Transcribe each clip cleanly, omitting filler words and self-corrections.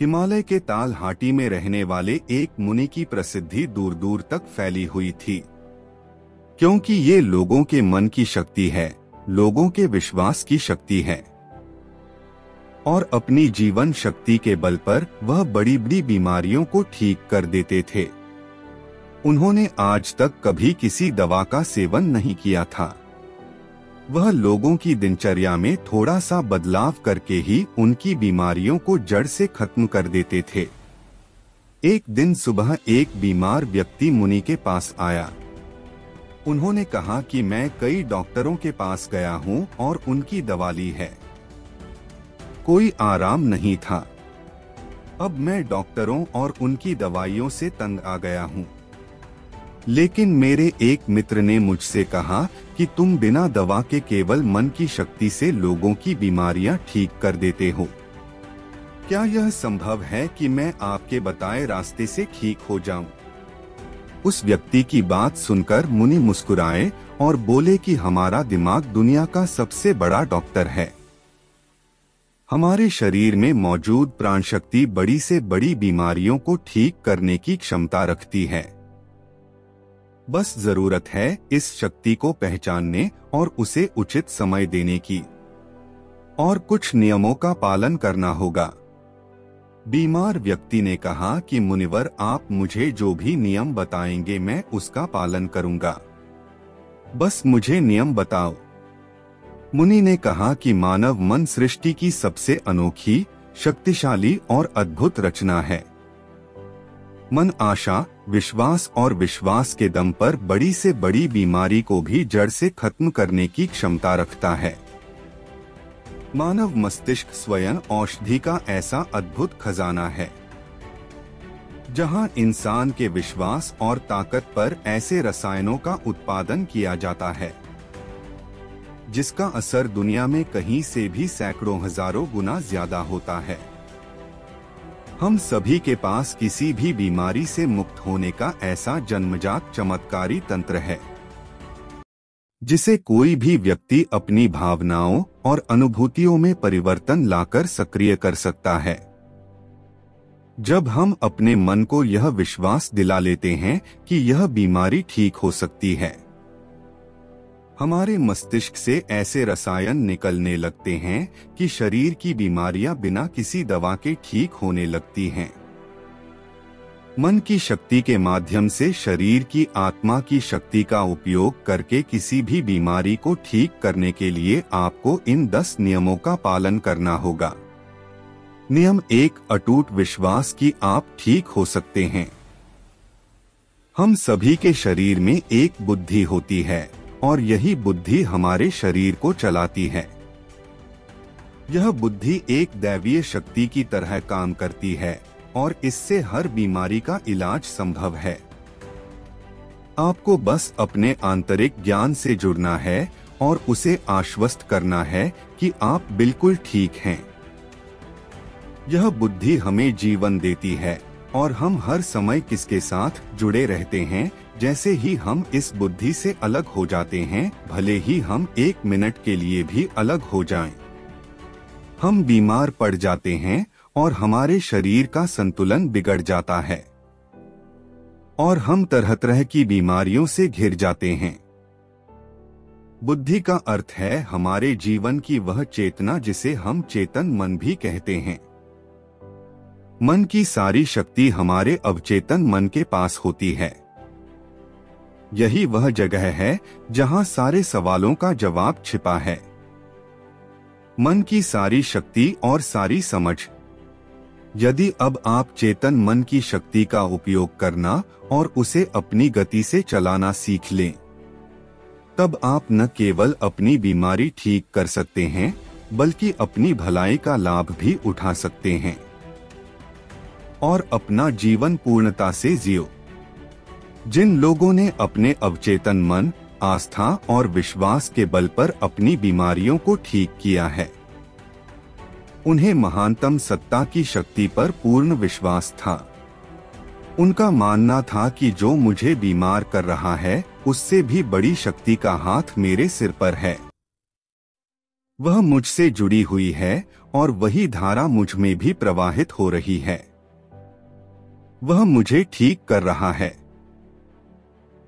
हिमालय के तालहाटी में रहने वाले एक मुनि की प्रसिद्धि दूर दूर तक फैली हुई थी, क्योंकि ये लोगों के मन की शक्ति है, लोगों के विश्वास की शक्ति है, और अपनी जीवन शक्ति के बल पर वह बड़ी बड़ी बीमारियों को ठीक कर देते थे। उन्होंने आज तक कभी किसी दवा का सेवन नहीं किया था। वह लोगों की दिनचर्या में थोड़ा सा बदलाव करके ही उनकी बीमारियों को जड़ से खत्म कर देते थे। एक दिन सुबह एक बीमार व्यक्ति मुनि के पास आया। उन्होंने कहा कि मैं कई डॉक्टरों के पास गया हूँ और उनकी दवा ली है, कोई आराम नहीं था। अब मैं डॉक्टरों और उनकी दवाइयों से तंग आ गया हूँ। लेकिन मेरे एक मित्र ने मुझसे कहा कि तुम बिना दवा के केवल मन की शक्ति से लोगों की बीमारियां ठीक कर देते हो। क्या यह संभव है कि मैं आपके बताए रास्ते से ठीक हो जाऊं? उस व्यक्ति की बात सुनकर मुनि मुस्कुराए और बोले कि हमारा दिमाग दुनिया का सबसे बड़ा डॉक्टर है। हमारे शरीर में मौजूद प्राण शक्ति बड़ी से बड़ी बीमारियों को ठीक करने की क्षमता रखती है। बस जरूरत है इस शक्ति को पहचानने और उसे उचित समय देने की, और कुछ नियमों का पालन करना होगा। बीमार व्यक्ति ने कहा कि मुनिवर, आप मुझे जो भी नियम बताएंगे मैं उसका पालन करूंगा, बस मुझे नियम बताओ। मुनि ने कहा कि मानव मन सृष्टि की सबसे अनोखी, शक्तिशाली और अद्भुत रचना है। मन आशा, विश्वास और विश्वास के दम पर बड़ी से बड़ी बीमारी को भी जड़ से खत्म करने की क्षमता रखता है। मानव मस्तिष्क स्वयं औषधि का ऐसा अद्भुत खजाना है, जहां इंसान के विश्वास और ताकत पर ऐसे रसायनों का उत्पादन किया जाता है जिसका असर दुनिया में कहीं से भी सैकड़ों हजारों गुना ज्यादा होता है। हम सभी के पास किसी भी बीमारी से मुक्त होने का ऐसा जन्मजात चमत्कारी तंत्र है, जिसे कोई भी व्यक्ति अपनी भावनाओं और अनुभूतियों में परिवर्तन लाकर सक्रिय कर सकता है। जब हम अपने मन को यह विश्वास दिला लेते हैं कि यह बीमारी ठीक हो सकती है, हमारे मस्तिष्क से ऐसे रसायन निकलने लगते हैं कि शरीर की बीमारियां बिना किसी दवा के ठीक होने लगती हैं। मन की शक्ति के माध्यम से शरीर की आत्मा की शक्ति का उपयोग करके किसी भी बीमारी को ठीक करने के लिए आपको इन 10 नियमों का पालन करना होगा। नियम 1, अटूट विश्वास कि आप ठीक हो सकते हैं। हम सभी के शरीर में एक बुद्धि होती है और यही बुद्धि हमारे शरीर को चलाती है। यह बुद्धि एक दैवीय शक्ति की तरह काम करती है और इससे हर बीमारी का इलाज संभव है। आपको बस अपने आंतरिक ज्ञान से जुड़ना है और उसे आश्वस्त करना है कि आप बिल्कुल ठीक हैं। यह बुद्धि हमें जीवन देती है और हम हर समय किसके साथ जुड़े रहते हैं। जैसे ही हम इस बुद्धि से अलग हो जाते हैं, भले ही हम 1 मिनट के लिए भी अलग हो जाएं, हम बीमार पड़ जाते हैं और हमारे शरीर का संतुलन बिगड़ जाता है और हम तरह तरह की बीमारियों से घिर जाते हैं। बुद्धि का अर्थ है हमारे जीवन की वह चेतना जिसे हम चेतन मन भी कहते हैं। मन की सारी शक्ति हमारे अवचेतन मन के पास होती है। यही वह जगह है जहां सारे सवालों का जवाब छिपा है। मन की सारी शक्ति और सारी समझ। यदि अब आप चेतन मन की शक्ति का उपयोग करना और उसे अपनी गति से चलाना सीख लें, तब आप न केवल अपनी बीमारी ठीक कर सकते हैं, बल्कि अपनी भलाई का लाभ भी उठा सकते हैं और अपना जीवन पूर्णता से जियो। जिन लोगों ने अपने अवचेतन मन, आस्था और विश्वास के बल पर अपनी बीमारियों को ठीक किया है, उन्हें महानतम सत्ता की शक्ति पर पूर्ण विश्वास था। उनका मानना था कि जो मुझे बीमार कर रहा है, उससे भी बड़ी शक्ति का हाथ मेरे सिर पर है। वह मुझसे जुड़ी हुई है और वही धारा मुझ में भी प्रवाहित हो रही है। वह मुझे ठीक कर रहा है।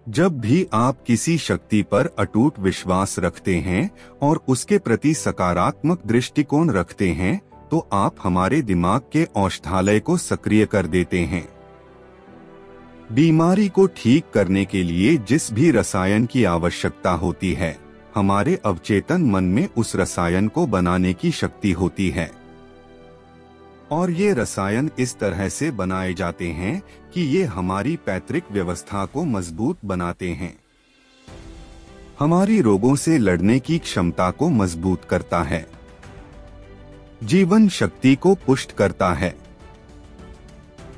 जब भी आप किसी शक्ति पर अटूट विश्वास रखते हैं और उसके प्रति सकारात्मक दृष्टिकोण रखते हैं, तो आप हमारे दिमाग के औषधालय को सक्रिय कर देते हैं। बीमारी को ठीक करने के लिए जिस भी रसायन की आवश्यकता होती है, हमारे अवचेतन मन में उस रसायन को बनाने की शक्ति होती है। और ये रसायन इस तरह से बनाए जाते हैं कि ये हमारी पैतृक व्यवस्था को मजबूत बनाते हैं, हमारी रोगों से लड़ने की क्षमता को मजबूत करता है, जीवन शक्ति को पुष्ट करता है।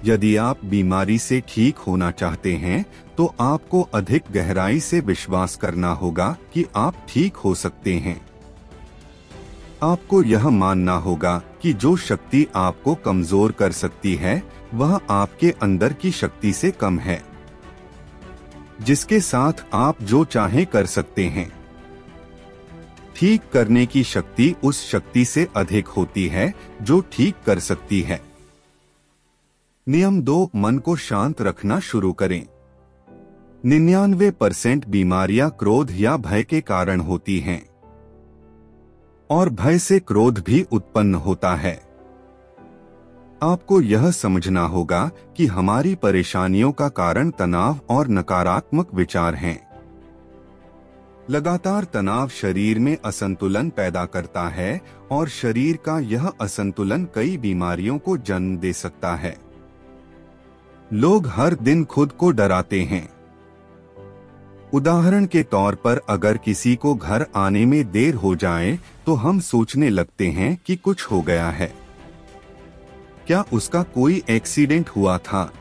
यदि आप बीमारी से ठीक होना चाहते हैं, तो आपको अधिक गहराई से विश्वास करना होगा कि आप ठीक हो सकते हैं। आपको यह मानना होगा कि जो शक्ति आपको कमजोर कर सकती है, वह आपके अंदर की शक्ति से कम है, जिसके साथ आप जो चाहें कर सकते हैं। ठीक करने की शक्ति उस शक्ति से अधिक होती है जो ठीक कर सकती है। नियम 2, मन को शांत रखना शुरू करें। 99% बीमारियां क्रोध या भय के कारण होती हैं, और भय से क्रोध भी उत्पन्न होता है। आपको यह समझना होगा कि हमारी परेशानियों का कारण तनाव और नकारात्मक विचार हैं। लगातार तनाव शरीर में असंतुलन पैदा करता है, और शरीर का यह असंतुलन कई बीमारियों को जन्म दे सकता है। लोग हर दिन खुद को डराते हैं। उदाहरण के तौर पर, अगर किसी को घर आने में देर हो जाए तो हम सोचने लगते हैं कि कुछ हो गया है। क्या उसका कोई एक्सीडेंट हुआ था?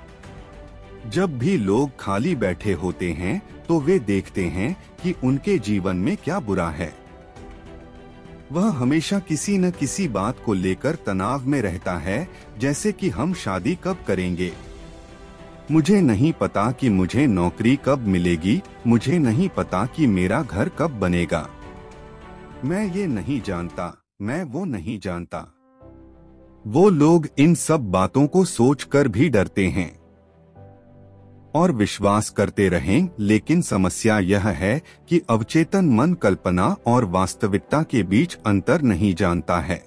जब भी लोग खाली बैठे होते हैं तो वे देखते हैं कि उनके जीवन में क्या बुरा है। वह हमेशा किसी न किसी बात को लेकर तनाव में रहता है, जैसे कि हम शादी कब करेंगे, मुझे नहीं पता कि मुझे नौकरी कब मिलेगी, मुझे नहीं पता कि मेरा घर कब बनेगा, मैं ये नहीं जानता, मैं वो नहीं जानता। वो लोग इन सब बातों को सोचकर भी डरते हैं और विश्वास करते रहें, लेकिन समस्या यह है कि अवचेतन मन कल्पना और वास्तविकता के बीच अंतर नहीं जानता है।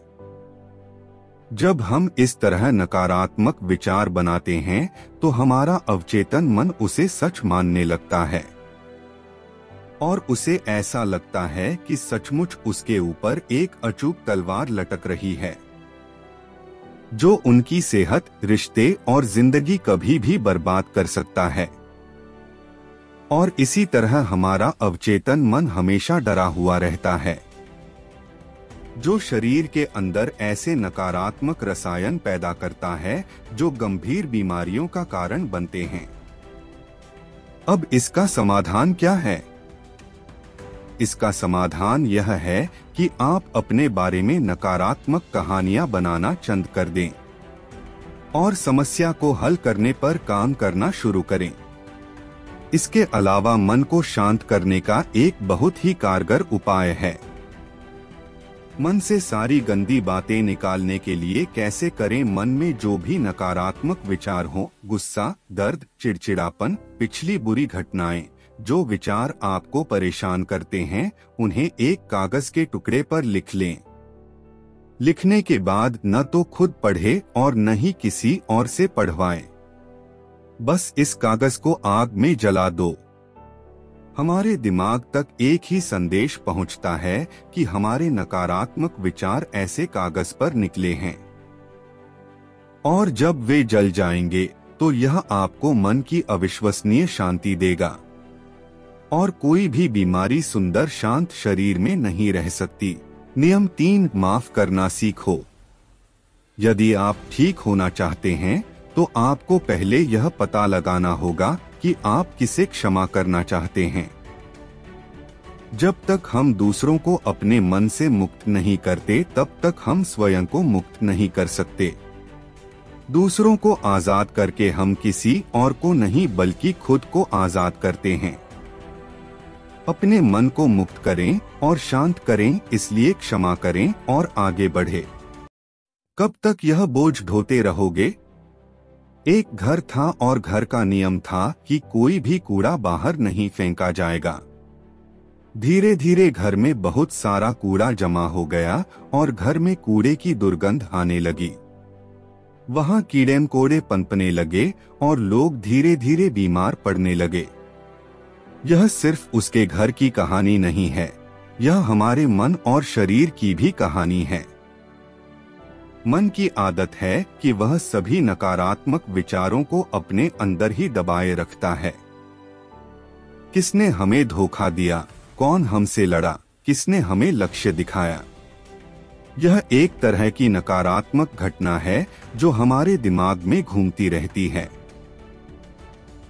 जब हम इस तरह नकारात्मक विचार बनाते हैं, तो हमारा अवचेतन मन उसे सच मानने लगता है, और उसे ऐसा लगता है कि सचमुच उसके ऊपर एक अचूक तलवार लटक रही है, जो उनकी सेहत, रिश्ते और जिंदगी कभी भी बर्बाद कर सकता है। और इसी तरह हमारा अवचेतन मन हमेशा डरा हुआ रहता है, जो शरीर के अंदर ऐसे नकारात्मक रसायन पैदा करता है जो गंभीर बीमारियों का कारण बनते हैं। अब इसका समाधान क्या है? इसका समाधान यह है कि आप अपने बारे में नकारात्मक कहानियां बनाना चंद कर दें और समस्या को हल करने पर काम करना शुरू करें। इसके अलावा मन को शांत करने का एक बहुत ही कारगर उपाय है। मन से सारी गंदी बातें निकालने के लिए कैसे करें? मन में जो भी नकारात्मक विचार हो, गुस्सा, दर्द, चिड़चिड़ापन, पिछली बुरी घटनाएं, जो विचार आपको परेशान करते हैं, उन्हें एक कागज के टुकड़े पर लिख लें। लिखने के बाद न तो खुद पढ़े और न ही किसी और से पढ़वाएं। बस इस कागज को आग में जला दो। हमारे दिमाग तक एक ही संदेश पहुंचता है कि हमारे नकारात्मक विचार ऐसे कागज पर निकले हैं, और जब वे जल जाएंगे तो यह आपको मन की अविश्वसनीय शांति देगा, और कोई भी बीमारी सुंदर शांत शरीर में नहीं रह सकती। नियम 3, माफ करना सीखो। यदि आप ठीक होना चाहते हैं, तो आपको पहले यह पता लगाना होगा कि आप किसे क्षमा करना चाहते हैं। जब तक हम दूसरों को अपने मन से मुक्त नहीं करते, तब तक हम स्वयं को मुक्त नहीं कर सकते। दूसरों को आजाद करके हम किसी और को नहीं बल्कि खुद को आजाद करते हैं। अपने मन को मुक्त करें और शांत करें, इसलिए क्षमा करें और आगे बढ़े। कब तक यह बोझ ढोते रहोगे? एक घर था और घर का नियम था कि कोई भी कूड़ा बाहर नहीं फेंका जाएगा। धीरे धीरे घर में बहुत सारा कूड़ा जमा हो गया और घर में कूड़े की दुर्गंध आने लगी। वहां कीड़े मकोड़े पनपने लगे और लोग धीरे धीरे बीमार पड़ने लगे। यह सिर्फ उसके घर की कहानी नहीं है, यह हमारे मन और शरीर की भी कहानी है। मन की आदत है कि वह सभी नकारात्मक विचारों को अपने अंदर ही दबाए रखता है। किसने हमें धोखा दिया? कौन हमसे लड़ा? किसने हमें लक्ष्य दिखाया? यह एक तरह की नकारात्मक घटना है जो हमारे दिमाग में घूमती रहती है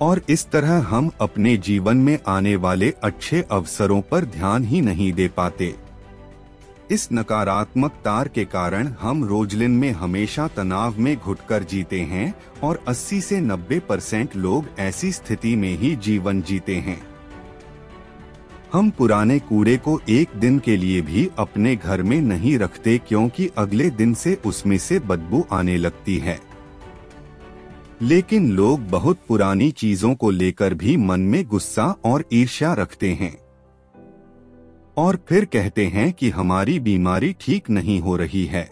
और इस तरह हम अपने जीवन में आने वाले अच्छे अवसरों पर ध्यान ही नहीं दे पाते। इस नकारात्मक तार के कारण हम रोजलिन में हमेशा तनाव में घुटकर जीते हैं और 80 से 90% लोग ऐसी स्थिति में ही जीवन जीते हैं। हम पुराने कूड़े को एक दिन के लिए भी अपने घर में नहीं रखते क्योंकि अगले दिन से उसमें से बदबू आने लगती है। लेकिन लोग बहुत पुरानी चीजों को लेकर भी मन में गुस्सा और ईर्ष्या रखते हैं और फिर कहते हैं कि हमारी बीमारी ठीक नहीं हो रही है।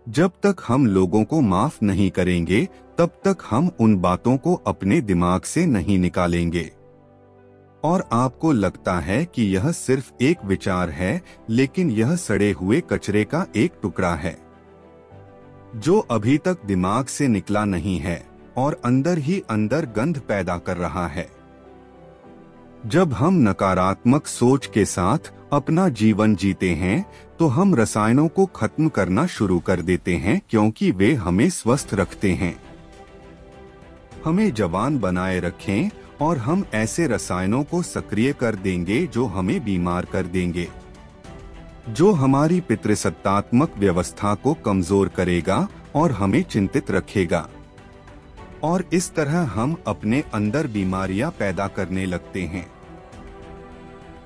जब तक हम लोगों को माफ नहीं करेंगे तब तक हम उन बातों को अपने दिमाग से नहीं निकालेंगे। और आपको लगता है कि यह सिर्फ एक विचार है, लेकिन यह सड़े हुए कचरे का एक टुकड़ा है जो अभी तक दिमाग से निकला नहीं है और अंदर ही अंदर गंध पैदा कर रहा है। जब हम नकारात्मक सोच के साथ अपना जीवन जीते हैं तो हम रसायनों को खत्म करना शुरू कर देते हैं क्योंकि वे हमें स्वस्थ रखते हैं, हमें जवान बनाए रखें, और हम ऐसे रसायनों को सक्रिय कर देंगे जो हमें बीमार कर देंगे, जो हमारी पितृसत्तात्मक व्यवस्था को कमजोर करेगा और हमें चिंतित रखेगा। और इस तरह हम अपने अंदर बीमारियां पैदा करने लगते हैं।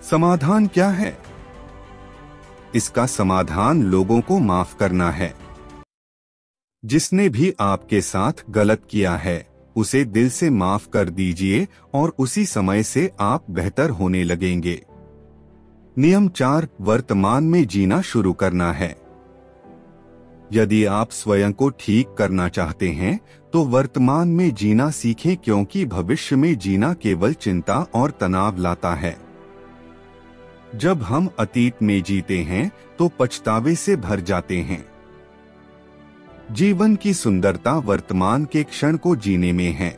समाधान क्या है? इसका समाधान लोगों को माफ करना है। जिसने भी आपके साथ गलत किया है उसे दिल से माफ कर दीजिए और उसी समय से आप बेहतर होने लगेंगे। नियम 4, वर्तमान में जीना शुरू करना है। यदि आप स्वयं को ठीक करना चाहते हैं तो वर्तमान में जीना सीखें क्योंकि भविष्य में जीना केवल चिंता और तनाव लाता है। जब हम अतीत में जीते हैं तो पछतावे से भर जाते हैं। जीवन की सुंदरता वर्तमान के क्षण को जीने में है।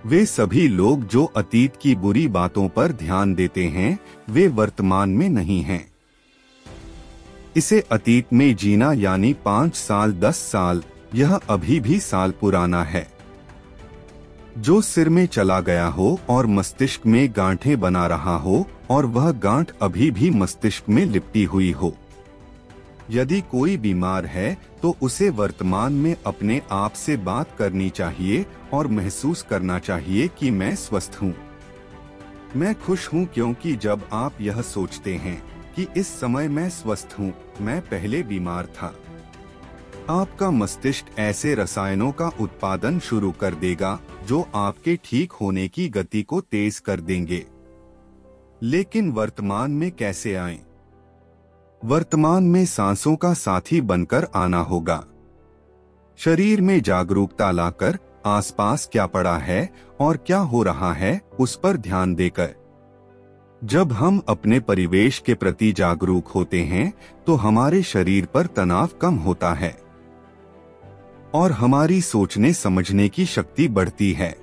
वे सभी लोग जो अतीत की बुरी बातों पर ध्यान देते हैं वे वर्तमान में नहीं हैं। इसे अतीत में जीना यानी 5 साल 10 साल, यह अभी भी साल पुराना है जो सिर में चला गया हो और मस्तिष्क में गांठें बना रहा हो और वह गांठ अभी भी मस्तिष्क में लिपटी हुई हो। यदि कोई बीमार है तो उसे वर्तमान में अपने आप से बात करनी चाहिए और महसूस करना चाहिए कि मैं स्वस्थ हूँ, मैं खुश हूँ, क्योंकि जब आप यह सोचते हैं कि इस समय मैं स्वस्थ हूँ, मैं पहले बीमार था, आपका मस्तिष्क ऐसे रसायनों का उत्पादन शुरू कर देगा जो आपके ठीक होने की गति को तेज कर देंगे। लेकिन वर्तमान में कैसे आएं? वर्तमान में सांसों का साथी बनकर आना होगा। शरीर में जागरूकता लाकर आसपास क्या पड़ा है और क्या हो रहा है उस पर ध्यान देकर। जब हम अपने परिवेश के प्रति जागरूक होते हैं तो हमारे शरीर पर तनाव कम होता है और हमारी सोचने समझने की शक्ति बढ़ती है।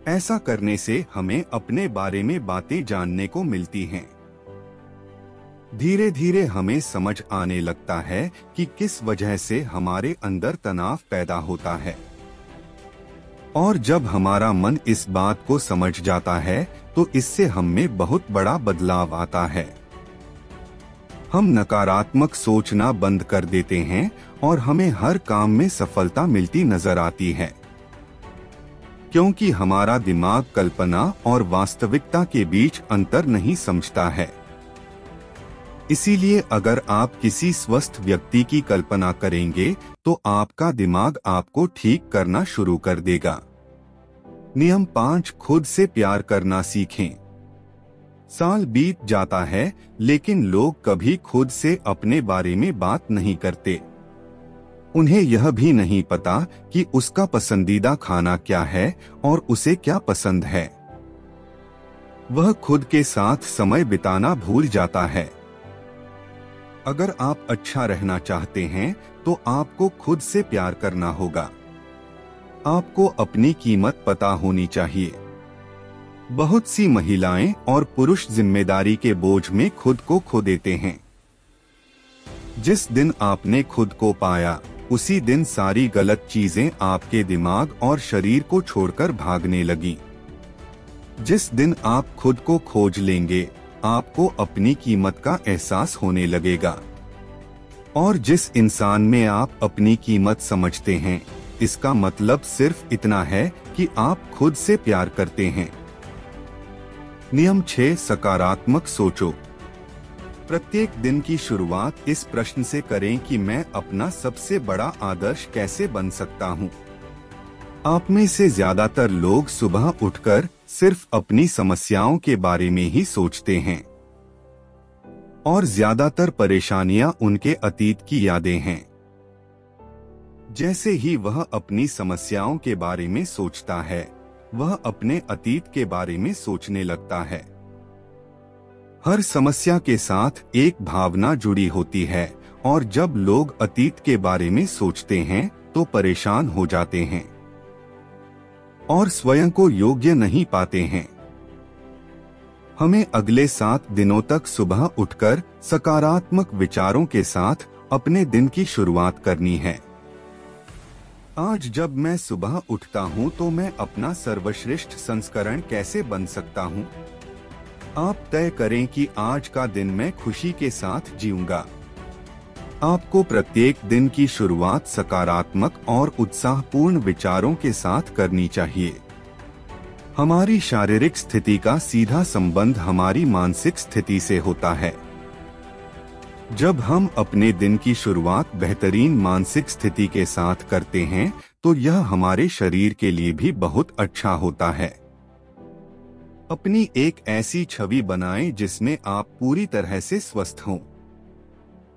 ऐसा करने से हमें अपने बारे में बातें जानने को मिलती हैं। धीरे धीरे हमें समझ आने लगता है कि किस वजह से हमारे अंदर तनाव पैदा होता है। और जब हमारा मन इस बात को समझ जाता है तो इससे हम में बहुत बड़ा बदलाव आता है। हम नकारात्मक सोचना बंद कर देते हैं और हमें हर काम में सफलता मिलती नजर आती है, क्योंकि हमारा दिमाग कल्पना और वास्तविकता के बीच अंतर नहीं समझता है। इसीलिए अगर आप किसी स्वस्थ व्यक्ति की कल्पना करेंगे तो आपका दिमाग आपको ठीक करना शुरू कर देगा। नियम 5, खुद से प्यार करना सीखें। साल बीत जाता है लेकिन लोग कभी खुद से अपने बारे में बात नहीं करते। उन्हें यह भी नहीं पता कि उसका पसंदीदा खाना क्या है और उसे क्या पसंद है। वह खुद के साथ समय बिताना भूल जाता है। अगर आप अच्छा रहना चाहते हैं तो आपको खुद से प्यार करना होगा। आपको अपनी कीमत पता होनी चाहिए। बहुत सी महिलाएं और पुरुष जिम्मेदारी के बोझ में खुद को खो देते हैं। जिस दिन आपने खुद को पाया उसी दिन सारी गलत चीजें आपके दिमाग और शरीर को छोड़कर भागने लगी। जिस दिन आप खुद को खोज लेंगे आपको अपनी कीमत का एहसास होने लगेगा। और जिस इंसान में आप अपनी कीमत समझते हैं इसका मतलब सिर्फ इतना है कि आप खुद से प्यार करते हैं। नियम 6, सकारात्मक सोचो। प्रत्येक दिन की शुरुआत इस प्रश्न से करें कि मैं अपना सबसे बड़ा आदर्श कैसे बन सकता हूँ। आप में से ज्यादातर लोग सुबह उठकर सिर्फ अपनी समस्याओं के बारे में ही सोचते हैं और ज्यादातर परेशानियां उनके अतीत की यादें हैं। जैसे ही वह अपनी समस्याओं के बारे में सोचता है वह अपने अतीत के बारे में सोचने लगता है। हर समस्या के साथ एक भावना जुड़ी होती है और जब लोग अतीत के बारे में सोचते हैं तो परेशान हो जाते हैं और स्वयं को योग्य नहीं पाते हैं। हमें अगले 7 दिनों तक सुबह उठकर सकारात्मक विचारों के साथ अपने दिन की शुरुआत करनी है। आज जब मैं सुबह उठता हूं तो मैं अपना सर्वश्रेष्ठ संस्करण कैसे बन सकता हूं? आप तय करें कि आज का दिन मैं खुशी के साथ जीऊंगा। आपको प्रत्येक दिन की शुरुआत सकारात्मक और उत्साहपूर्ण विचारों के साथ करनी चाहिए। हमारी शारीरिक स्थिति का सीधा संबंध हमारी मानसिक स्थिति से होता है। जब हम अपने दिन की शुरुआत बेहतरीन मानसिक स्थिति के साथ करते हैं तो यह हमारे शरीर के लिए भी बहुत अच्छा होता है। अपनी एक ऐसी छवि बनाएं जिसमें आप पूरी तरह से स्वस्थ हों।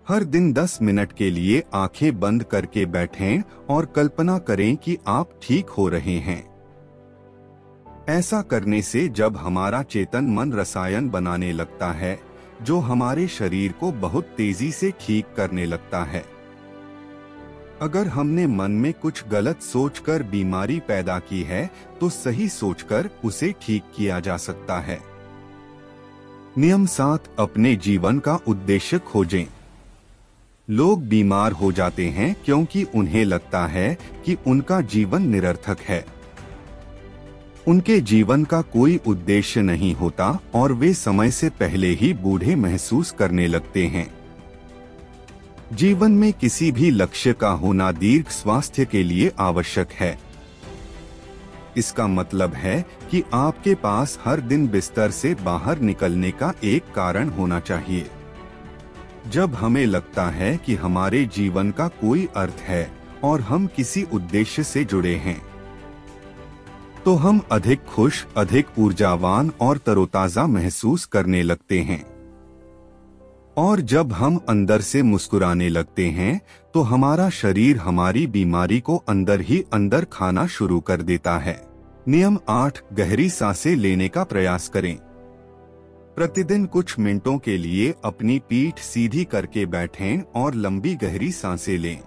हर दिन 10 मिनट के लिए आंखें बंद करके बैठें और कल्पना करें कि आप ठीक हो रहे हैं। ऐसा करने से जब हमारा चेतन मन रसायन बनाने लगता है जो हमारे शरीर को बहुत तेजी से ठीक करने लगता है। अगर हमने मन में कुछ गलत सोचकर बीमारी पैदा की है तो सही सोचकर उसे ठीक किया जा सकता है। नियम 7, अपने जीवन का उद्देश्य खोजें। लोग बीमार हो जाते हैं क्योंकि उन्हें लगता है कि उनका जीवन निरर्थक है। उनके जीवन का कोई उद्देश्य नहीं होता और वे समय से पहले ही बूढ़े महसूस करने लगते हैं। जीवन में किसी भी लक्ष्य का होना दीर्घ स्वास्थ्य के लिए आवश्यक है। इसका मतलब है कि आपके पास हर दिन बिस्तर से बाहर निकलने का एक कारण होना चाहिए। जब हमें लगता है कि हमारे जीवन का कोई अर्थ है और हम किसी उद्देश्य से जुड़े हैं तो हम अधिक खुश, अधिक ऊर्जावान और तरोताजा महसूस करने लगते हैं। और जब हम अंदर से मुस्कुराने लगते हैं तो हमारा शरीर हमारी बीमारी को अंदर ही अंदर खाना शुरू कर देता है। नियम 8, गहरी सांसें लेने का प्रयास करें। प्रतिदिन कुछ मिनटों के लिए अपनी पीठ सीधी करके बैठें और लंबी गहरी सांसें लें।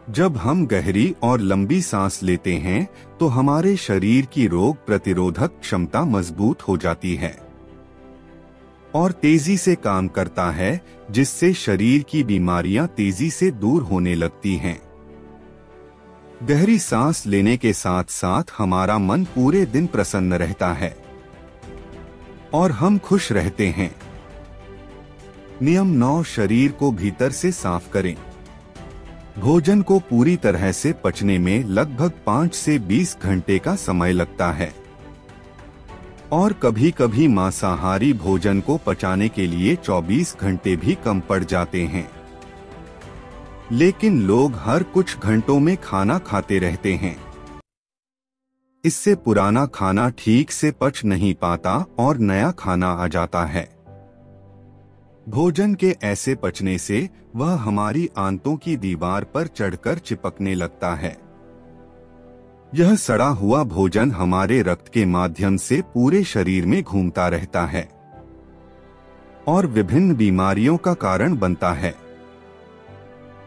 जब हम गहरी और लंबी सांस लेते हैं तो हमारे शरीर की रोग प्रतिरोधक क्षमता मजबूत हो जाती है और तेजी से काम करता है, जिससे शरीर की बीमारियां तेजी से दूर होने लगती हैं। गहरी सांस लेने के साथ साथ हमारा मन पूरे दिन प्रसन्न रहता है और हम खुश रहते हैं। नियम 9, शरीर को भीतर से साफ करें। भोजन को पूरी तरह से पचने में लगभग 5 से 20 घंटे का समय लगता है और कभी कभी मांसाहारी भोजन को पचाने के लिए 24 घंटे भी कम पड़ जाते हैं। लेकिन लोग हर कुछ घंटों में खाना खाते रहते हैं। इससे पुराना खाना ठीक से पच नहीं पाता और नया खाना आ जाता है। भोजन के ऐसे पचने से वह हमारी आंतों की दीवार पर चढ़कर चिपकने लगता है। यह सड़ा हुआ भोजन हमारे रक्त के माध्यम से पूरे शरीर में घूमता रहता है और विभिन्न बीमारियों का कारण बनता है।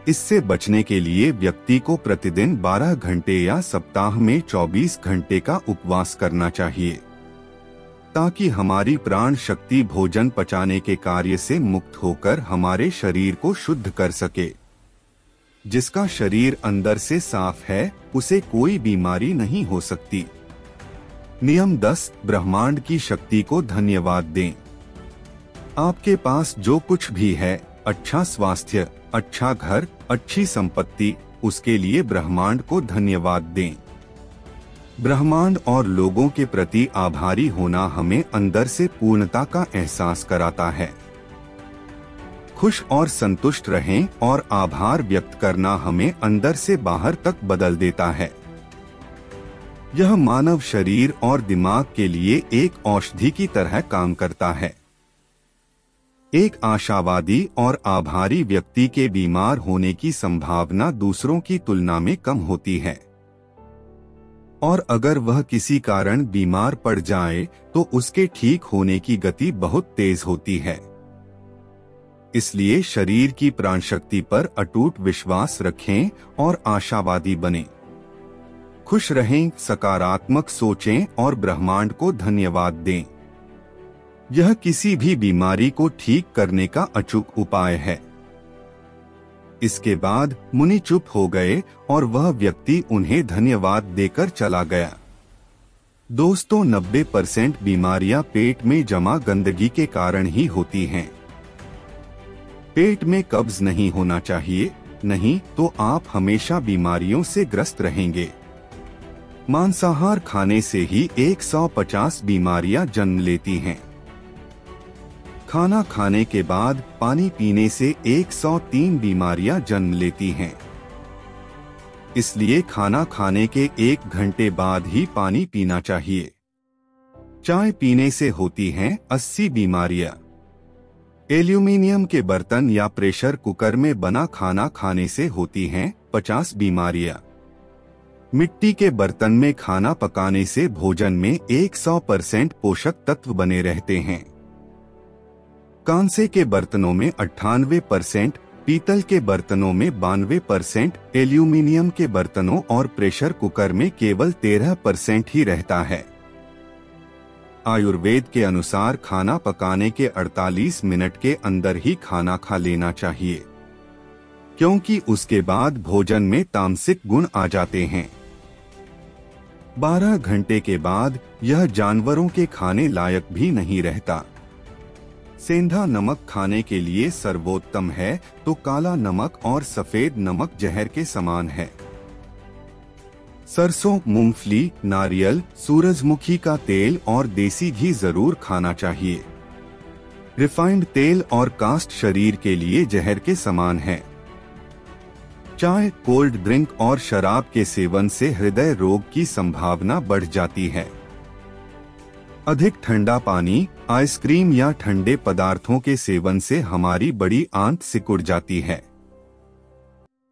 इससे बचने के लिए व्यक्ति को प्रतिदिन 12 घंटे या सप्ताह में 24 घंटे का उपवास करना चाहिए, ताकि हमारी प्राण शक्ति भोजन पचाने के कार्य से मुक्त होकर हमारे शरीर को शुद्ध कर सके। जिसका शरीर अंदर से साफ है, उसे कोई बीमारी नहीं हो सकती। नियम 10, ब्रह्मांड की शक्ति को धन्यवाद दें। आपके पास जो कुछ भी है, अच्छा स्वास्थ्य, अच्छा घर, अच्छी संपत्ति, उसके लिए ब्रह्मांड को धन्यवाद दें। ब्रह्मांड और लोगों के प्रति आभारी होना हमें अंदर से पूर्णता का एहसास कराता है। खुश और संतुष्ट रहें और आभार व्यक्त करना हमें अंदर से बाहर तक बदल देता है। यह मानव शरीर और दिमाग के लिए एक औषधि की तरह काम करता है। एक आशावादी और आभारी व्यक्ति के बीमार होने की संभावना दूसरों की तुलना में कम होती है और अगर वह किसी कारण बीमार पड़ जाए तो उसके ठीक होने की गति बहुत तेज होती है। इसलिए शरीर की प्राण शक्ति पर अटूट विश्वास रखें और आशावादी बनें। खुश रहें, सकारात्मक सोचें और ब्रह्मांड को धन्यवाद दें। यह किसी भी बीमारी को ठीक करने का अचूक उपाय है। इसके बाद मुनि चुप हो गए और वह व्यक्ति उन्हें धन्यवाद देकर चला गया। दोस्तों, 90% बीमारियां पेट में जमा गंदगी के कारण ही होती हैं। पेट में कब्ज नहीं होना चाहिए, नहीं तो आप हमेशा बीमारियों से ग्रस्त रहेंगे। मांसाहार खाने से ही 150 बीमारियां जन्म लेती हैं। खाना खाने के बाद पानी पीने से 103 बीमारियां जन्म लेती हैं। इसलिए खाना खाने के 1 घंटे बाद ही पानी पीना चाहिए। चाय पीने से होती हैं 80 बीमारियां। एल्यूमीनियम के बर्तन या प्रेशर कुकर में बना खाना खाने से होती हैं 50 बीमारियां। मिट्टी के बर्तन में खाना पकाने से भोजन में 100% पोषक तत्व बने रहते हैं। कांसे के बर्तनों में 98%, पीतल के बर्तनों में 92%, एल्यूमीनियम के बर्तनों और प्रेशर कुकर में केवल 13% ही रहता है। आयुर्वेद के अनुसार खाना पकाने के 48 मिनट के अंदर ही खाना खा लेना चाहिए, क्योंकि उसके बाद भोजन में तामसिक गुण आ जाते हैं। 12 घंटे के बाद यह जानवरों के खाने लायक भी नहीं रहता। सेंधा नमक खाने के लिए सर्वोत्तम है, तो काला नमक और सफेद नमक जहर के समान है। सरसों, मूंगफली, नारियल, सूरजमुखी का तेल और देसी घी जरूर खाना चाहिए। रिफाइंड तेल और कास्ट शरीर के लिए जहर के समान है। चाय, कोल्ड ड्रिंक और शराब के सेवन से हृदय रोग की संभावना बढ़ जाती है। अधिक ठंडा पानी, आइसक्रीम या ठंडे पदार्थों के सेवन से हमारी बड़ी आंत सिकुड़ जाती है।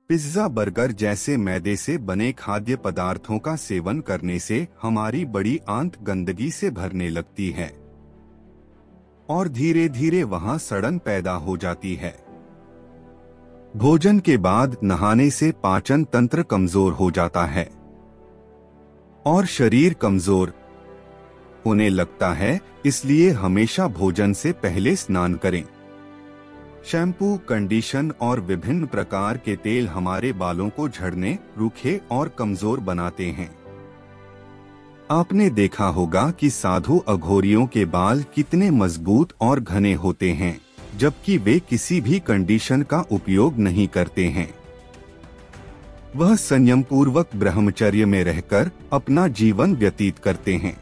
पिज्जा, बर्गर जैसे मैदे से बने खाद्य पदार्थों का सेवन करने से हमारी बड़ी आंत गंदगी से भरने लगती है और धीरे धीरे वहां सड़न पैदा हो जाती है। भोजन के बाद नहाने से पाचन तंत्र कमजोर हो जाता है और शरीर कमजोर होने लगता है, इसलिए हमेशा भोजन से पहले स्नान करें। शैम्पू, कंडीशन और विभिन्न प्रकार के तेल हमारे बालों को झड़ने, रूखे और कमजोर बनाते हैं। आपने देखा होगा कि साधु अघोरियों के बाल कितने मजबूत और घने होते हैं, जबकि वे किसी भी कंडीशन का उपयोग नहीं करते हैं। वह संयम पूर्वक ब्रह्मचर्य में रहकर अपना जीवन व्यतीत करते हैं।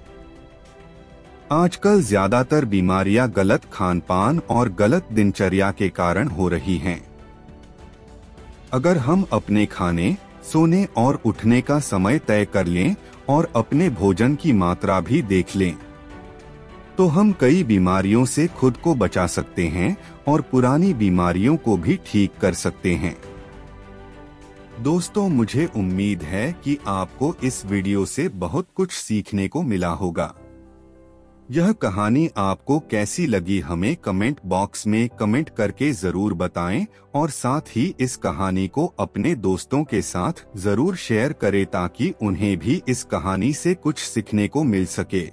आजकल ज्यादातर बीमारियां गलत खानपान और गलत दिनचर्या के कारण हो रही हैं। अगर हम अपने खाने, सोने और उठने का समय तय कर लें और अपने भोजन की मात्रा भी देख लें, तो हम कई बीमारियों से खुद को बचा सकते हैं और पुरानी बीमारियों को भी ठीक कर सकते हैं। दोस्तों, मुझे उम्मीद है कि आपको इस वीडियो से बहुत कुछ सीखने को मिला होगा। यह कहानी आपको कैसी लगी हमें कमेंट बॉक्स में कमेंट करके जरूर बताएं और साथ ही इस कहानी को अपने दोस्तों के साथ जरूर शेयर करें ताकि उन्हें भी इस कहानी से कुछ सीखने को मिल सके।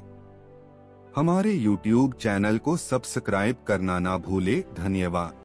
हमारे YouTube चैनल को सब्सक्राइब करना ना भूले। धन्यवाद।